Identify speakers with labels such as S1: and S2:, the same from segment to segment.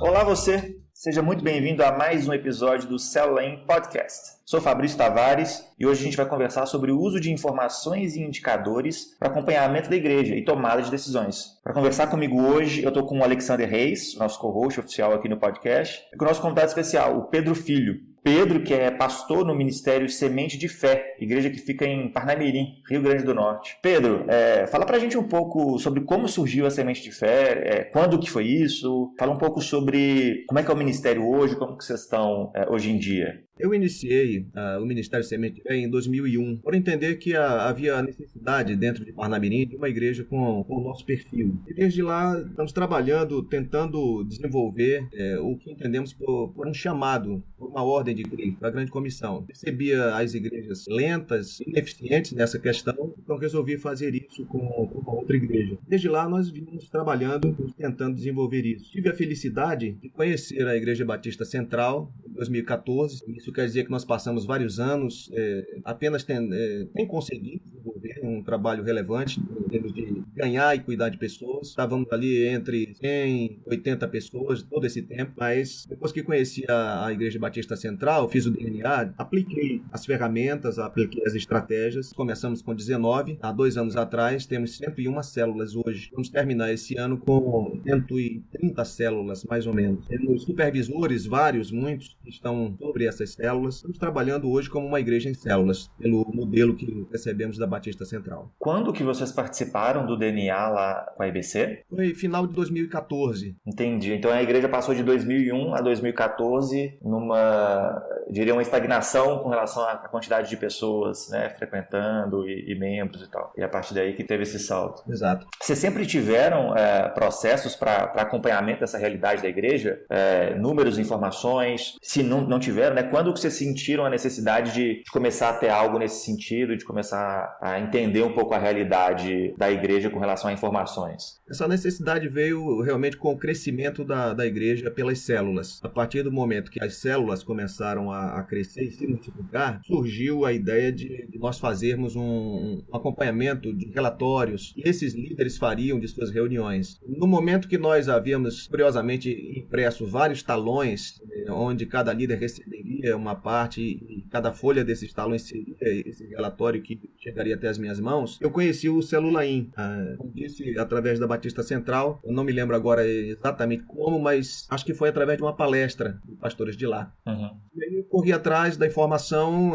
S1: Olá você, seja muito bem-vindo a mais um episódio do Célula Em Podcast. Sou Fabrício Tavares e hoje a gente vai conversar sobre o uso de informações e indicadores para acompanhamento da igreja e tomada de decisões. Para conversar comigo hoje, eu estou com o Alexander Reis, nosso co-host oficial aqui no podcast, e com o nosso convidado especial, o Pedro Filho. Pedro, que é pastor no Ministério Semente de Fé, igreja que fica em Parnamirim, Rio Grande do Norte. Pedro, fala pra gente um pouco sobre como surgiu a Semente de Fé, quando que foi isso, fala um pouco sobre como é que é o ministério hoje, como que vocês estão hoje em dia.
S2: Eu iniciei o Ministério Semente de Fé em 2001, por entender que havia necessidade dentro de Parnamirim de uma igreja com o nosso perfil. E desde lá estamos trabalhando, tentando desenvolver o que entendemos por um chamado, por uma ordem de Cristo, da grande comissão. Percebia as igrejas lentas, ineficientes nessa questão, então resolvi fazer isso com uma outra igreja. Desde lá nós vimos trabalhando, tentando desenvolver isso. Tive a felicidade de conhecer a Igreja Batista Central em 2014. Isso quer dizer que nós passamos vários anos apenas sem conseguir desenvolver um trabalho relevante em termos de ganhar e cuidar de pessoas. Estávamos ali entre 100 e 80 pessoas todo esse tempo, mas depois que conheci a Igreja Batista Central, fiz o DNA, apliquei as ferramentas, apliquei as estratégias. Começamos com 19, há 2 anos atrás temos 101 células hoje. Vamos terminar esse ano com 130 células, mais ou menos. Temos supervisores, muitos, que estão sobre essas células. Estamos trabalhando hoje como uma igreja em células, pelo modelo que recebemos da Batista Central.
S1: Quando que vocês participaram do DNA lá com a IBC?
S2: Foi final de 2014.
S1: Entendi. Então a igreja passou de 2001 a 2014 numa estagnação com relação à quantidade de pessoas, né, frequentando e membros e tal. E a partir daí que teve esse salto.
S2: Exato.
S1: Vocês sempre tiveram processos para acompanhamento dessa realidade da igreja? Números, informações? Se não tiveram, né, quando que vocês sentiram a necessidade de começar a ter algo nesse sentido, de começar a entender um pouco a realidade da igreja com relação a informações?
S2: Essa necessidade veio realmente com o crescimento da igreja pelas células. A partir do momento que as células começaram a crescer e se multiplicar, surgiu a ideia de nós fazermos um acompanhamento de relatórios que esses líderes fariam de suas reuniões. No momento que nós havíamos, curiosamente, impresso vários talões, onde cada líder receberia uma parte e cada folha desses talões seria esse relatório que chegaria até as minhas mãos, eu conheci o Célula Em. Como disse, através da Batista Central, eu não me lembro agora exatamente como, mas acho que foi através de uma palestra de pastores de lá.
S1: Uhum.
S2: E aí eu corri atrás da informação,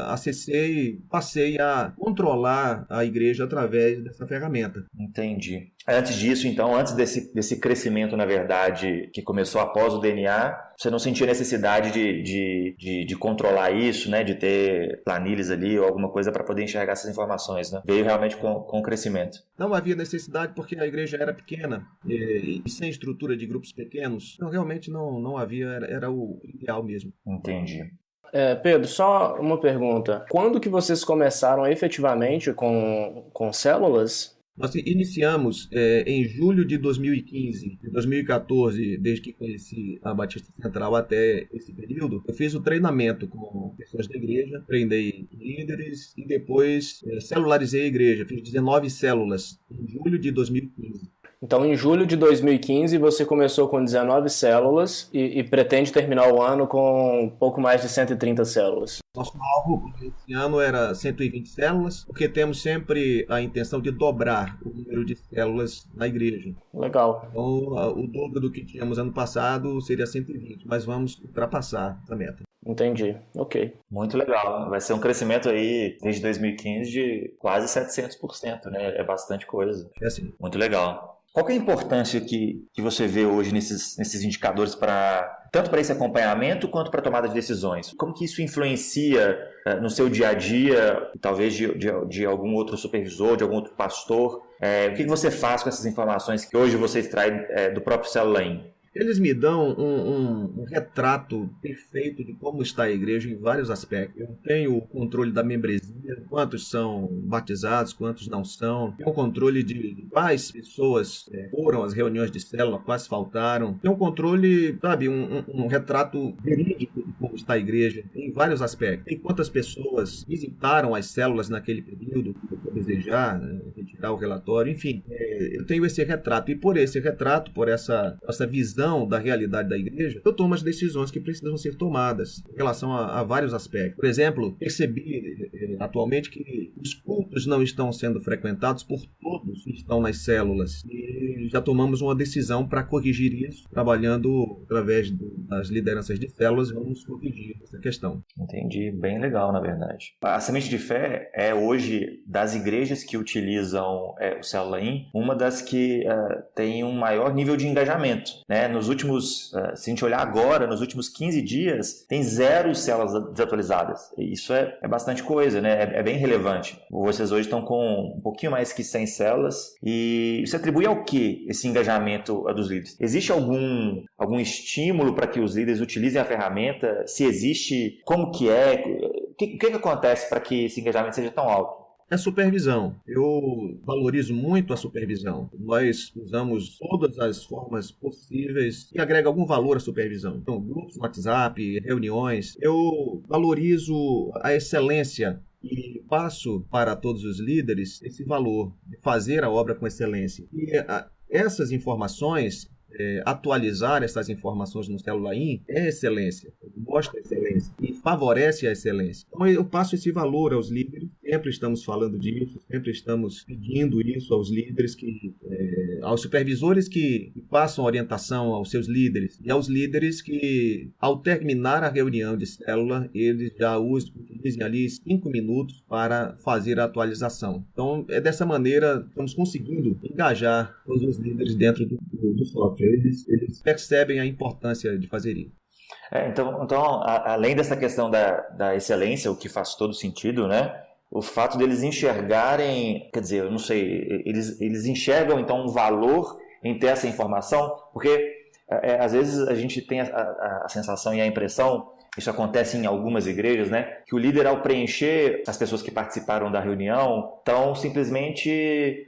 S2: acessei, passei a controlar a igreja através dessa ferramenta.
S1: Entendi. Antes disso, então, antes desse crescimento, na verdade, que começou após o DNA, você não sentia necessidade de controlar isso, né? De ter planilhas ali ou alguma coisa para poder enxergar essas informações, né? Veio realmente com o crescimento.
S2: Não havia necessidade porque a igreja era pequena e sem estrutura de grupos pequenos. Então, realmente não havia, era o ideal mesmo.
S1: Entendi.
S3: Pedro, só uma pergunta. Quando que vocês começaram efetivamente com células?
S2: Nós iniciamos em julho de 2015, de 2014, desde que conheci a Batista Central até esse período, eu fiz o treinamento com pessoas da igreja, treinei líderes e depois celularizei a igreja, fiz 19 células em julho de 2015.
S3: Então, em julho de 2015, você começou com 19 células e pretende terminar o ano com um pouco mais de 130 células.
S2: Nosso alvo esse ano era 120 células, porque temos sempre a intenção de dobrar o número de células na igreja.
S3: Legal.
S2: Então, o dobro do que tínhamos ano passado seria 120, mas vamos ultrapassar essa meta.
S3: Entendi, ok.
S1: Muito legal. Vai ser um crescimento aí, desde 2015, de quase 700%, né? É bastante coisa.
S2: É assim.
S1: Muito legal. Qual que é a importância que você vê hoje nesses indicadores tanto para esse acompanhamento quanto para a tomada de decisões? Como que isso influencia no seu dia a dia, talvez de algum outro supervisor, de algum outro pastor? O que você faz com essas informações que hoje você extrai do próprio Célula Em?
S2: Eles me dão um retrato perfeito de como está a igreja em vários aspectos. Eu tenho o controle da membresia, quantos são batizados, quantos não são. Tenho o controle de quais pessoas foram às reuniões de célula, quais faltaram. Tenho um controle, sabe, um retrato verídico de como está a igreja em vários aspectos. Tem quantas pessoas visitaram as células naquele período, por desejar, retirar o relatório, enfim. Eu tenho esse retrato e por esse retrato, por essa visão visão da realidade da igreja, eu tomo as decisões que precisam ser tomadas em relação a vários aspectos. Por exemplo, percebi atualmente que os cultos não estão sendo frequentados por todos que estão nas células e já tomamos uma decisão para corrigir isso, trabalhando através das lideranças de células, vamos corrigir essa questão.
S1: Entendi, bem legal, na verdade. A Semente de Fé é hoje, das igrejas que utilizam o Célula In, uma das que tem um maior nível de engajamento, né? Nos últimos, se a gente olhar agora, nos últimos 15 dias, tem 0 células desatualizadas. Isso é bastante coisa, né? É bem relevante. Vocês hoje estão com um pouquinho mais que 100 células. E isso atribui ao que esse engajamento dos líderes? Existe algum estímulo para que os líderes utilizem a ferramenta? Se existe, como que é? O que acontece para que esse engajamento seja tão alto?
S2: É supervisão. Eu valorizo muito a supervisão. Nós usamos todas as formas possíveis que agregam algum valor à supervisão. Então, grupos no WhatsApp, reuniões. Eu valorizo a excelência e passo para todos os líderes esse valor de fazer a obra com excelência. E essas informações, atualizar essas informações no Célula In é excelência, mostra excelência e favorece a excelência. Então eu passo esse valor aos líderes, sempre estamos falando disso, sempre estamos pedindo isso aos líderes, aos supervisores que passam orientação aos seus líderes e aos líderes que, ao terminar a reunião de célula, eles já utilizem ali 5 minutos para fazer a atualização. Então dessa maneira estamos conseguindo engajar todos os líderes dentro do software. Eles percebem a importância de fazer isso.
S1: Então, além dessa questão da excelência, o que faz todo sentido, né? O fato deles enxergarem, quer dizer, eu não sei, eles enxergam então um valor em ter essa informação, porque às vezes a gente tem a sensação e a impressão, isso acontece em algumas igrejas, né? Que o líder, ao preencher as pessoas que participaram da reunião, estão simplesmente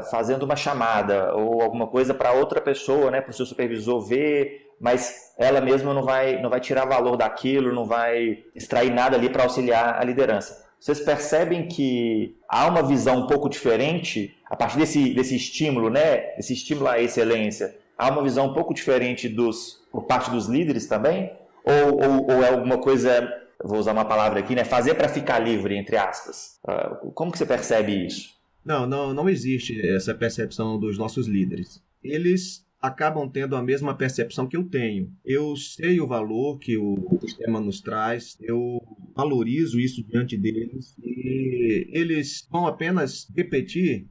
S1: fazendo uma chamada ou alguma coisa para outra pessoa, né? Para o seu supervisor ver, mas ela mesma não vai tirar valor daquilo, não vai extrair nada ali para auxiliar a liderança. Vocês percebem que há uma visão um pouco diferente a partir desse estímulo, né? Esse estímulo à excelência. Há uma visão um pouco diferente por parte dos líderes também? Ou é alguma coisa, vou usar uma palavra aqui, né? Fazer para ficar livre, entre aspas. Como que você percebe isso?
S2: Não existe essa percepção dos nossos líderes. Eles acabam tendo a mesma percepção que eu tenho. Eu sei o valor que o sistema nos traz, eu valorizo isso diante deles e eles vão apenas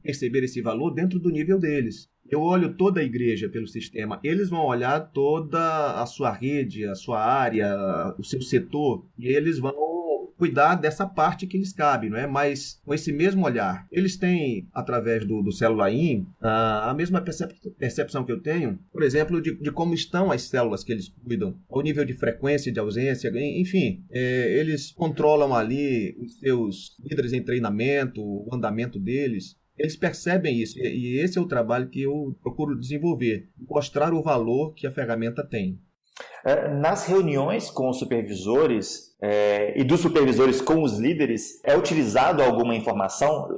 S2: perceber esse valor dentro do nível deles. Eu olho toda a igreja pelo sistema, eles vão olhar toda a sua rede, a sua área, o seu setor, e eles vão cuidar dessa parte que lhes cabe, não é? Mas com esse mesmo olhar, eles têm, através do Célula In, a mesma percepção que eu tenho, por exemplo, de como estão as células que eles cuidam, o nível de frequência de ausência, enfim, eles controlam ali os seus líderes em treinamento, o andamento deles. Eles percebem isso, e esse é o trabalho que eu procuro desenvolver, mostrar o valor que a ferramenta tem.
S1: Nas reuniões com os supervisores e dos supervisores com os líderes, é utilizado alguma informação?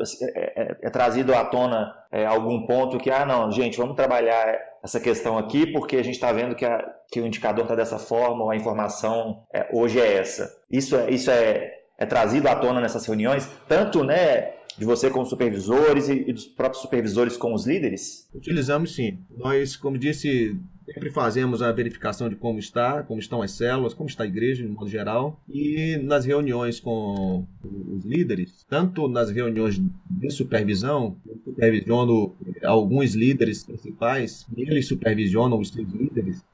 S1: É trazido à tona algum ponto que, não, gente, vamos trabalhar essa questão aqui porque a gente está vendo que o indicador está dessa forma, ou a informação hoje é essa. Isso é trazido à tona nessas reuniões, tanto, né, de você com os supervisores e dos próprios supervisores com os líderes?
S2: Utilizamos sim. Nós, como disse, sempre fazemos a verificação de como estão as células, como está a igreja, de modo geral. E nas reuniões com os líderes, tanto nas reuniões de supervisão, eu supervisiono alguns líderes principais, e eles supervisionam os seus líderes,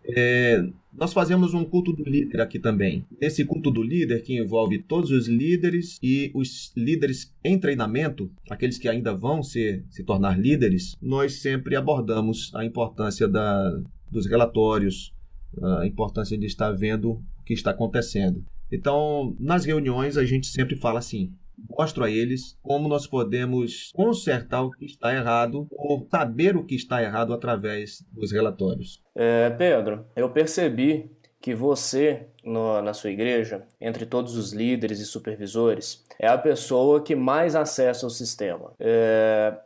S2: nós fazemos um culto do líder aqui também. Esse culto do líder que envolve todos os líderes e os líderes em treinamento, aqueles que ainda vão se tornar líderes, nós sempre abordamos a importância dos relatórios, a importância de estar vendo o que está acontecendo. Então, nas reuniões, a gente sempre fala assim, mostro a eles como nós podemos consertar o que está errado ou saber o que está errado através dos relatórios.
S3: Pedro, eu percebi que você, na sua igreja, entre todos os líderes e supervisores, é a pessoa que mais acessa o sistema.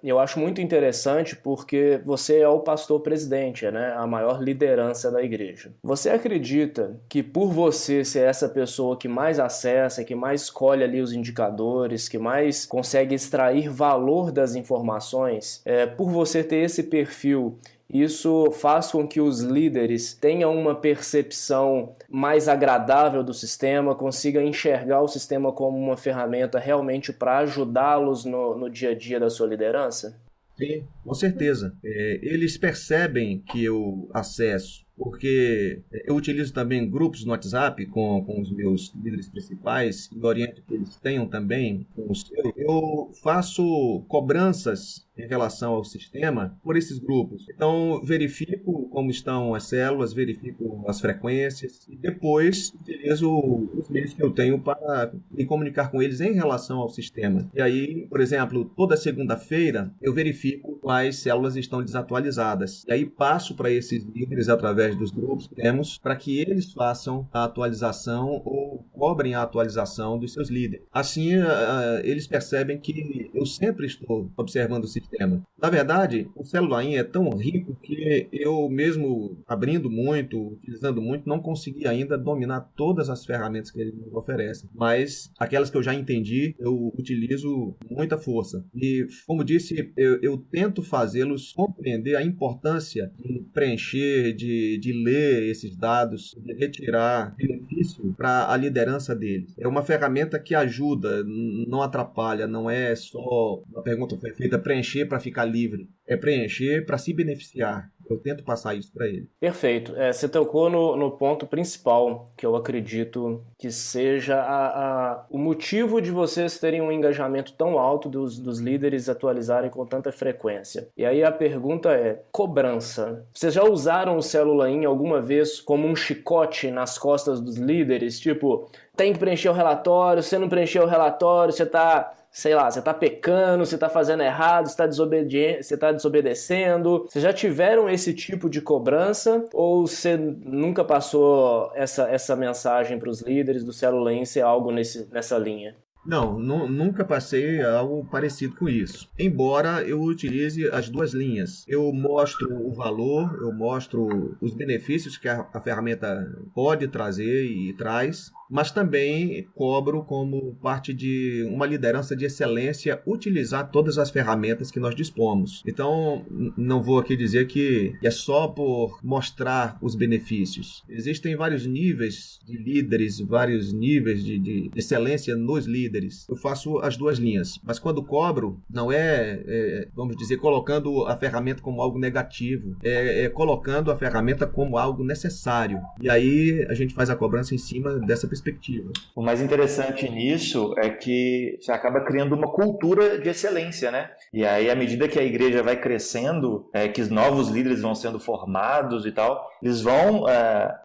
S3: Eu acho muito interessante porque você é o pastor presidente, né? A maior liderança da igreja. Você acredita que por você ser essa pessoa que mais acessa, que mais escolhe ali os indicadores, que mais consegue extrair valor das informações, por você ter esse perfil, isso faz com que os líderes tenham uma percepção mais agradável do sistema, consigam enxergar o sistema como uma ferramenta realmente para ajudá-los no dia a dia da sua liderança?
S2: Sim, com certeza. Eles percebem que eu acesso, porque eu utilizo também grupos no WhatsApp com os meus líderes principais e oriento que eles tenham também com os seus. Eu faço cobranças em relação ao sistema por esses grupos. Então, verifico como estão as células, verifico as frequências e depois utilizo os meios que eu tenho para me comunicar com eles em relação ao sistema. E aí, por exemplo, toda segunda-feira eu verifico quais células estão desatualizadas. E aí passo para esses líderes através dos grupos que temos para que eles façam a atualização ou cobrem a atualização dos seus líderes. Assim, eles percebem que eu sempre estou observando o sistema. Na verdade, o Cellulain é tão rico que eu mesmo abrindo muito, utilizando muito, não consegui ainda dominar todas as ferramentas que ele nos oferece. Mas aquelas que eu já entendi, eu utilizo muita força. E, como disse, eu tento fazê-los compreender a importância de preencher, de ler esses dados, de retirar benefício para a liderança deles. É uma ferramenta que ajuda, não atrapalha, não é só uma pergunta foi feita, preencher para ficar livre. É preencher para se beneficiar. Eu tento passar isso para ele.
S3: Perfeito. Você tocou no ponto principal, que eu acredito que seja o motivo de vocês terem um engajamento tão alto dos líderes atualizarem com tanta frequência. E aí a pergunta é, cobrança. Vocês já usaram o Cellulain alguma vez como um chicote nas costas dos líderes? Tipo, tem que preencher o relatório, se não preencher o relatório, você tá pecando, você tá fazendo errado, você tá desobedecendo. Vocês já tiveram esse tipo de cobrança ou você nunca passou essa mensagem para os líderes do Cellulain ser algo nessa linha?
S2: Não, nunca passei algo parecido com isso. Embora eu utilize as duas linhas. Eu mostro o valor, eu mostro os benefícios que a ferramenta pode trazer e traz, mas também cobro como parte de uma liderança de excelência utilizar todas as ferramentas que nós dispomos. Então, não vou aqui dizer que é só por mostrar os benefícios. Existem vários níveis de líderes, vários níveis de excelência nos líderes. Eu faço as duas linhas, mas quando cobro, não vamos dizer, colocando a ferramenta como algo negativo, é colocando a ferramenta como algo necessário. E aí a gente faz a cobrança em cima dessa perspectiva.
S1: O mais interessante nisso é que você acaba criando uma cultura de excelência, né? E aí, à medida que a igreja vai crescendo, que os novos líderes vão sendo formados e tal, eles vão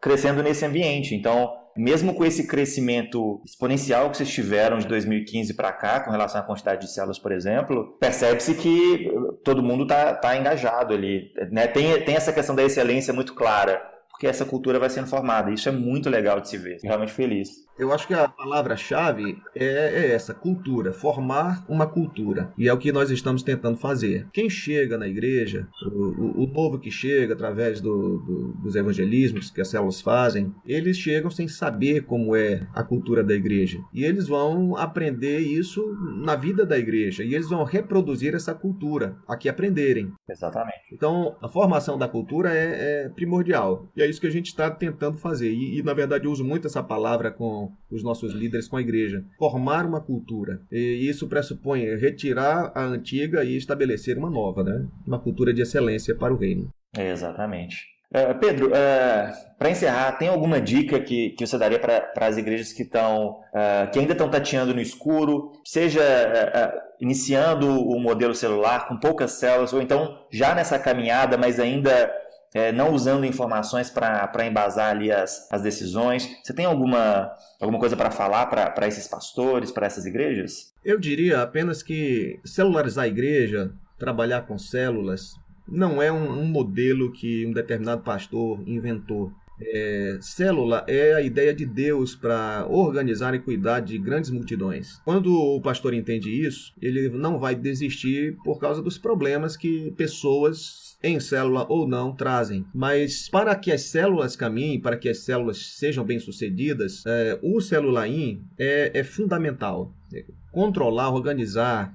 S1: crescendo nesse ambiente. Então, mesmo com esse crescimento exponencial que vocês tiveram de 2015 para cá, com relação à quantidade de células, por exemplo, percebe-se que todo mundo tá engajado ali, né? Tem essa questão da excelência muito clara, porque essa cultura vai sendo formada. Isso é muito legal de se ver. Fico realmente feliz.
S2: Eu acho que a palavra-chave é essa, cultura, formar uma cultura. E é o que nós estamos tentando fazer. Quem chega na igreja, o novo que chega através dos evangelismos que as células fazem, eles chegam sem saber como é a cultura da igreja. E eles vão aprender isso na vida da igreja. E eles vão reproduzir essa cultura, a que aprenderem.
S1: Exatamente.
S2: Então, a formação da cultura é primordial. E é isso que a gente está tentando fazer. E, na verdade, eu uso muito essa palavra com os nossos líderes, com a igreja. Formar uma cultura. E isso pressupõe retirar a antiga e estabelecer uma nova, né? Uma cultura de excelência para o reino.
S1: Exatamente. Pedro, para encerrar, tem alguma dica que você daria para as igrejas que ainda estão tateando no escuro, seja iniciando o modelo celular com poucas células, ou então já nessa caminhada, mas ainda não usando informações para embasar ali as decisões? Você tem alguma coisa para falar para esses pastores, para essas igrejas?
S2: Eu diria apenas que celularizar a igreja, trabalhar com células, não é um modelo que um determinado pastor inventou. Célula é a ideia de Deus para organizar e cuidar de grandes multidões. Quando o pastor entende isso, ele não vai desistir por causa dos problemas que pessoas em célula ou não trazem. Mas para que as células caminhem, para que as células sejam bem-sucedidas, o Cellula-in é fundamental. Controlar, organizar,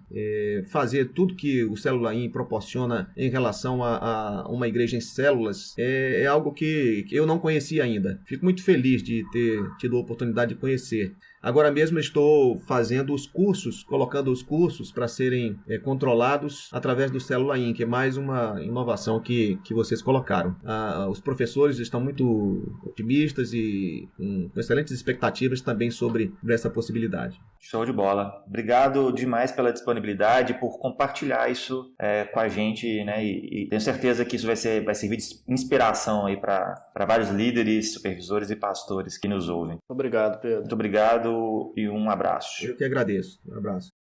S2: fazer tudo que o Cellula-in proporciona em relação a uma igreja em células é algo que eu não conhecia ainda. Fico muito feliz de ter tido a oportunidade de conhecer. Agora mesmo estou fazendo os cursos, colocando os cursos para serem controlados através do Cellula-in, que é mais uma inovação que vocês colocaram. Os professores estão muito otimistas e com excelentes expectativas também sobre essa possibilidade.
S1: Show de bola. Obrigado demais pela disponibilidade, por compartilhar isso com a gente, né? E tenho certeza que isso vai servir de inspiração aí para vários líderes, supervisores e pastores que nos ouvem.
S3: Obrigado, Pedro.
S1: Muito obrigado e um abraço.
S2: Eu que agradeço. Um abraço.